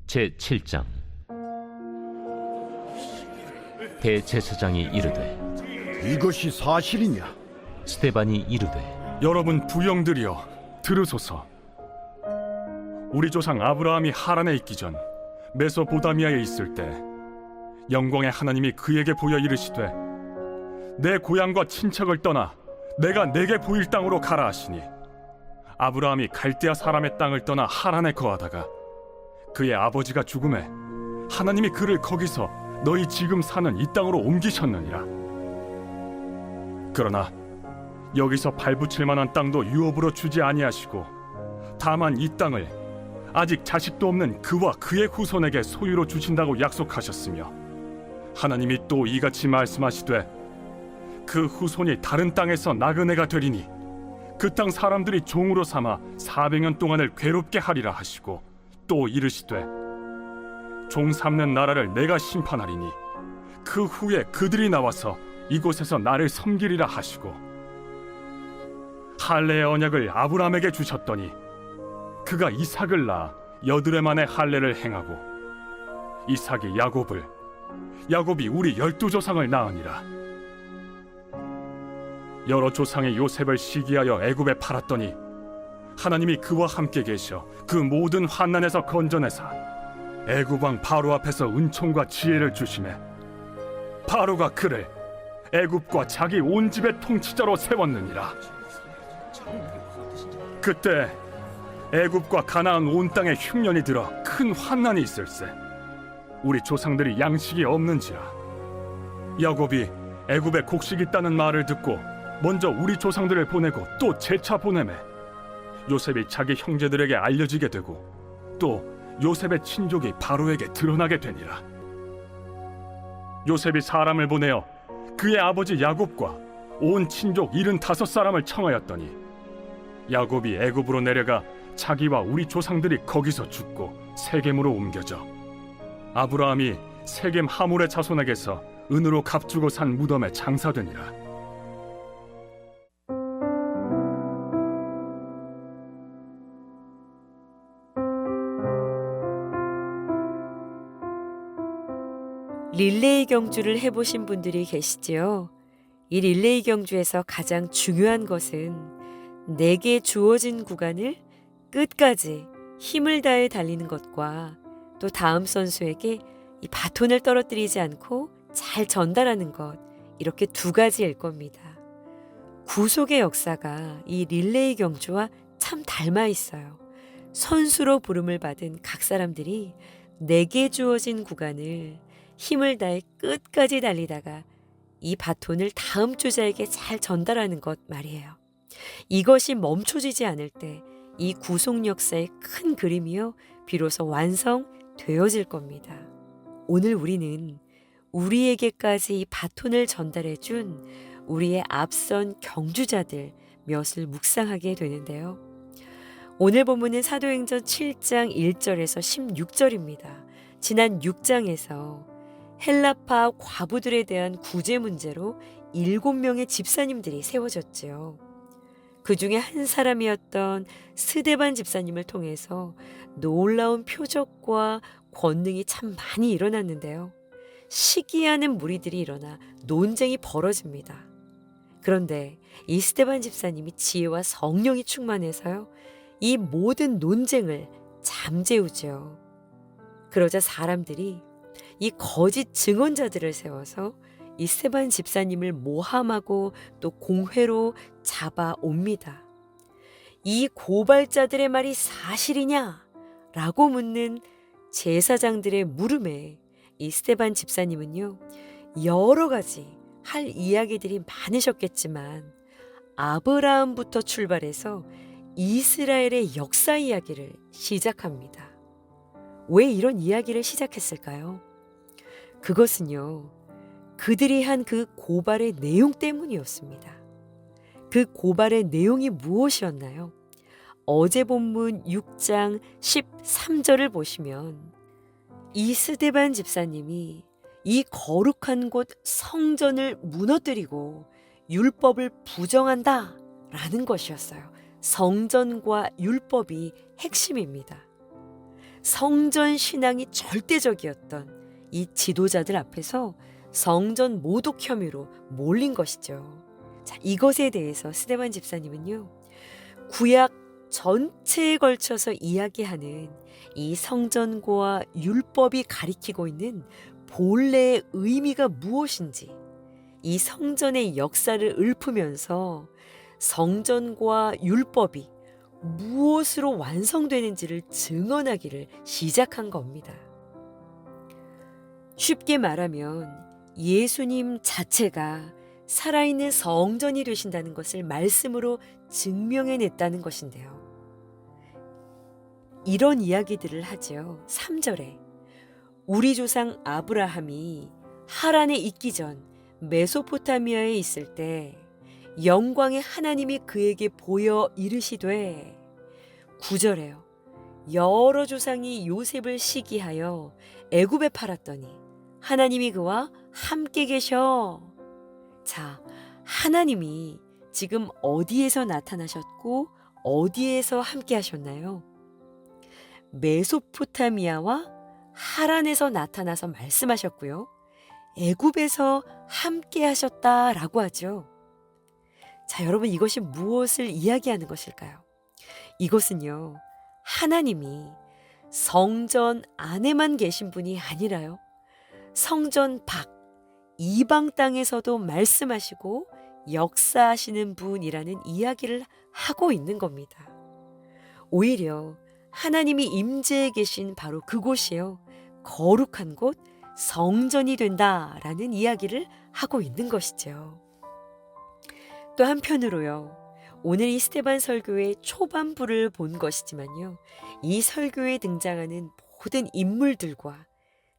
제7장. 대제사장이 이르되 이것이 사실이냐? 스데반이 이르되 여러분 부영들이여 들으소서. 우리 조상 아브라함이 하란에 있기 전 메소포다미아에 있을 때 영광의 하나님이 그에게 보여 이르시되 내 고향과 친척을 떠나 내가 내게 보일 땅으로 가라 하시니, 아브라함이 갈대아 사람의 땅을 떠나 하란에 거하다가 그의 아버지가 죽음에 하나님이 그를 거기서 너희 지금 사는 이 땅으로 옮기셨느니라. 그러나 여기서 발붙일 만한 땅도 유업으로 주지 아니하시고 다만 이 땅을 아직 자식도 없는 그와 그의 후손에게 소유로 주신다고 약속하셨으며, 하나님이 또 이같이 말씀하시되 그 후손이 다른 땅에서 나그네가 되리니 그 땅 사람들이 종으로 삼아 400년 동안을 괴롭게 하리라 하시고, 또 이르시되 종 삼는 나라를 내가 심판하리니 그 후에 그들이 나와서 이곳에서 나를 섬기리라 하시고, 할례의 언약을 아브라함에게 주셨더니 그가 이삭을 낳아 8해 만에 할례를 행하고 이삭이 야곱을, 야곱이 우리 12조상을 낳으니라. 여러 조상의 요셉을 시기하여 애굽에 팔았더니 하나님이 그와 함께 계셔 그 모든 환난에서 건져내사 애굽 왕 바로 앞에서 은총과 지혜를 주시매 바로가 그를 애굽과 자기 온 집의 통치자로 세웠느니라. 그때 애굽과 가나안 온 땅에 흉년이 들어 큰 환난이 있을세. 우리 조상들이 양식이 없는지라. 야곱이 애굽에 곡식 있다는 말을 듣고 먼저 우리 조상들을 보내고 또 재차 보내매 요셉이 자기 형제들에게 알려지게 되고 또 요셉의 친족이 바로에게 드러나게 되니라. 요셉이 사람을 보내어 그의 아버지 야곱과 온 친족 75사람을 청하였더니 야곱이 애굽으로 내려가 자기와 우리 조상들이 거기서 죽고 세겜으로 옮겨져 아브라함이 세겜 하몰의 자손에게서 은으로 값주고 산 무덤에 장사되니라. 릴레이 경주를 해보신 분들이 계시지요. 이 릴레이 경주에서 가장 중요한 것은 내게 주어진 구간을 끝까지 힘을 다해 달리는 것과 또 다음 선수에게 이 바톤을 떨어뜨리지 않고 잘 전달하는 것, 이렇게 두 가지일 겁니다. 구속의 역사가 이 릴레이 경주와 참 닮아 있어요. 선수로 부름을 받은 각 사람들이 내게 주어진 구간을 힘을 다해 끝까지 달리다가 이 바톤을 다음 주자에게 잘 전달하는 것 말이에요. 이것이 멈춰지지 않을 때 이 구속 역사의 큰 그림이요 비로소 완성되어질 겁니다. 오늘 우리는 우리에게까지 이 바톤을 전달해 준 우리의 앞선 경주자들 몇을 묵상하게 되는데요. 오늘 본문은 사도행전 7장 1절에서 16절입니다. 지난 6장에서 헬라파 과부들에 대한 구제 문제로 7명의 집사님들이 세워졌지요. 그 중에 한 사람이었던 스데반 집사님을 통해서 놀라운 표적과 권능이 참 많이 일어났는데요. 시기하는 무리들이 일어나 논쟁이 벌어집니다. 그런데 이 스데반 집사님이 지혜와 성령이 충만해서요, 이 모든 논쟁을 잠재우죠. 그러자 사람들이 이 거짓 증언자들을 세워서 이 스데반 집사님을 모함하고 또 공회로 잡아옵니다. 이 고발자들의 말이 사실이냐? 라고 묻는 제사장들의 물음에 이 스데반 집사님은요, 여러 가지 할 이야기들이 많으셨겠지만 아브라함부터 출발해서 이스라엘의 역사 이야기를 시작합니다. 왜 이런 이야기를 시작했을까요? 그것은요, 그들이 한 그 고발의 내용 때문이었습니다. 그 고발의 내용이 무엇이었나요? 어제 본문 6장 13절을 보시면 이 스데반 집사님이 이 거룩한 곳 성전을 무너뜨리고 율법을 부정한다 라는 것이었어요. 성전과 율법이 핵심입니다. 성전 신앙이 절대적이었던 이 지도자들 앞에서 성전 모독 혐의로 몰린 것이죠. 자, 이것에 대해서 스데반 집사님은요, 구약 전체에 걸쳐서 이야기하는 이 성전과 율법이 가리키고 있는 본래의 의미가 무엇인지, 이 성전의 역사를 읊으면서 성전과 율법이 무엇으로 완성되는지를 증언하기를 시작한 겁니다. 쉽게 말하면 예수님 자체가 살아있는 성전이 되신다는 것을 말씀으로 증명해냈다는 것인데요. 이런 이야기들을 하죠. 3절에 우리 조상 아브라함이 하란에 있기 전 메소포타미아에 있을 때 영광의 하나님이 그에게 보여 이르시되, 9절에요. 여러 조상이 요셉을 시기하여 애굽에 팔았더니 하나님이 그와 함께 계셔. 자, 하나님이 지금 어디에서 나타나셨고 어디에서 함께 하셨나요? 메소포타미아와 하란에서 나타나서 말씀하셨고요. 애굽에서 함께 하셨다라고 하죠. 자, 여러분, 이것이 무엇을 이야기하는 것일까요? 이것은요, 하나님이 성전 안에만 계신 분이 아니라요, 성전 밖, 이방 땅에서도 말씀하시고 역사하시는 분이라는 이야기를 하고 있는 겁니다. 오히려 하나님이 임재해 계신 바로 그곳이요, 거룩한 곳, 성전이 된다라는 이야기를 하고 있는 것이죠. 또 한편으로요, 오늘 이 스데반 설교의 초반부를 본 것이지만요, 이 설교에 등장하는 모든 인물들과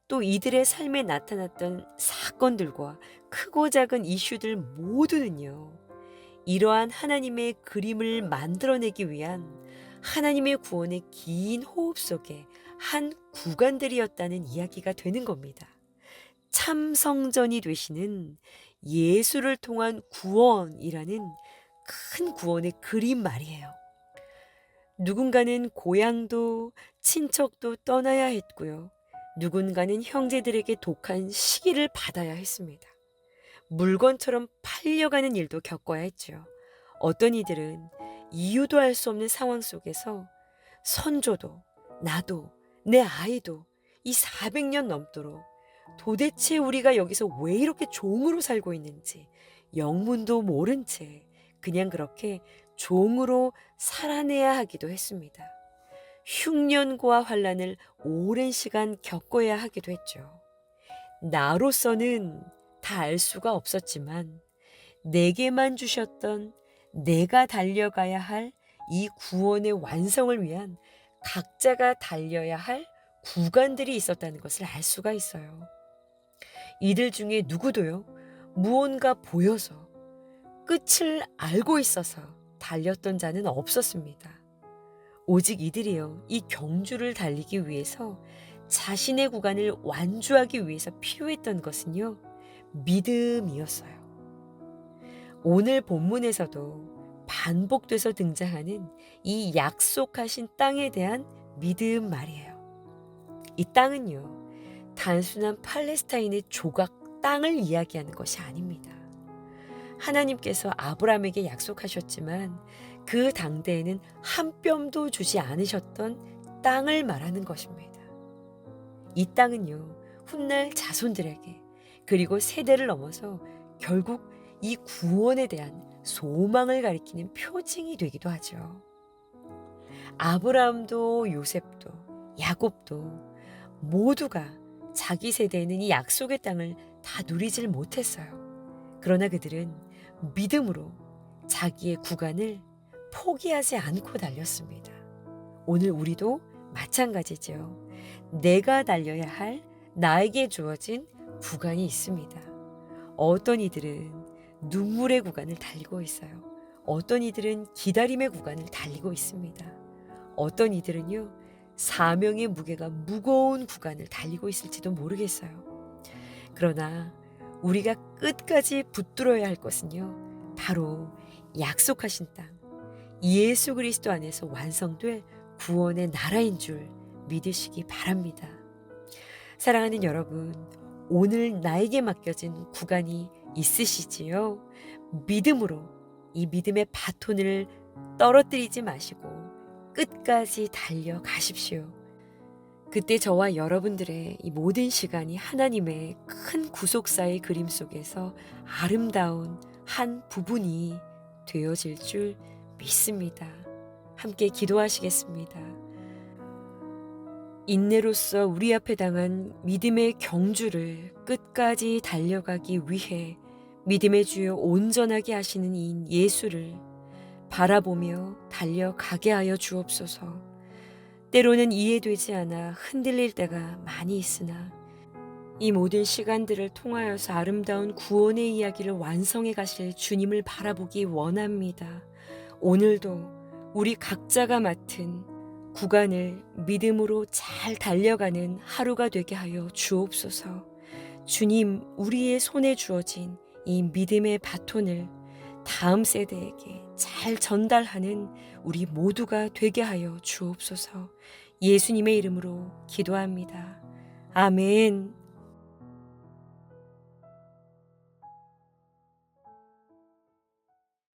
또 이들의 삶에 나타났던 사건들과 크고 작은 이슈들 모두는요, 이러한 하나님의 그림을 만들어내기 위한 하나님의 구원의 긴 호흡 속에 한 구간들이었다는 이야기가 되는 겁니다. 참 성전이 되시는 예수를 통한 구원이라는 큰 구원의 그림 말이에요. 누군가는 고향도 친척도 떠나야 했고요. 누군가는 형제들에게 독한 시기를 받아야 했습니다. 물건처럼 팔려가는 일도 겪어야 했죠. 어떤 이들은 이유도 알 수 없는 상황 속에서 선조도 나도 내 아이도 이 400년 넘도록 도대체 우리가 여기서 왜 이렇게 종으로 살고 있는지 영문도 모른 채 그냥 그렇게 종으로 살아내야 하기도 했습니다. 흉년과 환난을 오랜 시간 겪어야 하기도 했죠. 나로서는 다 알 수가 없었지만 내게만 주셨던 내가 달려가야 할 이 구원의 완성을 위한 각자가 달려야 할 구간들이 있었다는 것을 알 수가 있어요. 이들 중에 누구도요, 무언가 보여서 끝을 알고 있어서 달렸던 자는 없었습니다. 오직 이들이요, 이 경주를 달리기 위해서 자신의 구간을 완주하기 위해서 필요했던 것은요, 믿음이었어요. 오늘 본문에서도 반복돼서 등장하는 이 약속하신 땅에 대한 믿음 말이에요. 이 땅은요, 단순한 팔레스타인의 조각 땅을 이야기하는 것이 아닙니다. 하나님께서 아브라함에게 약속하셨지만 그 당대에는 한 뼘도 주지 않으셨던 땅을 말하는 것입니다. 이 땅은요, 훗날 자손들에게 그리고 세대를 넘어서 결국 이 구원에 대한 소망을 가리키는 표징이 되기도 하죠. 아브라함도 요셉도 야곱도 모두가 자기 세대에는 이 약속의 땅을 다 누리질 못했어요. 그러나 그들은 믿음으로 자기의 구간을 포기하지 않고 달렸습니다. 오늘 우리도 마찬가지죠. 내가 달려야 할 나에게 주어진 구간이 있습니다. 어떤 이들은 눈물의 구간을 달리고 있어요. 어떤 이들은 기다림의 구간을 달리고 있습니다. 어떤 이들은요, 사명의 무게가 무거운 구간을 달리고 있을지도 모르겠어요. 그러나 우리가 끝까지 붙들어야 할 것은요, 바로 약속하신 땅, 예수 그리스도 안에서 완성될 구원의 나라인 줄 믿으시기 바랍니다. 사랑하는 여러분, 오늘 나에게 맡겨진 구간이 있으시지요? 믿음으로 이 믿음의 바톤을 떨어뜨리지 마시고 끝까지 달려가십시오. 그때 저와 여러분들의 이 모든 시간이 하나님의 큰 구속사의 그림 속에서 아름다운 한 부분이 되어질 줄 믿습니다. 함께 기도하시겠습니다. 인내로서 우리 앞에 당한 믿음의 경주를 끝까지 달려가기 위해 믿음의 주요 온전하게 하시는 이인 예수를 바라보며 달려가게 하여 주옵소서. 때로는 이해되지 않아 흔들릴 때가 많이 있으나 이 모든 시간들을 통하여서 아름다운 구원의 이야기를 완성해 가실 주님을 바라보기 원합니다. 오늘도 우리 각자가 맡은 구간을 믿음으로 잘 달려가는 하루가 되게 하여 주옵소서. 주님, 우리의 손에 주어진 이 믿음의 바톤을 다음 세대에게 잘 전달하는 우리 모두가 되게 하여 주옵소서. 예수님의 이름으로 기도합니다. 아멘.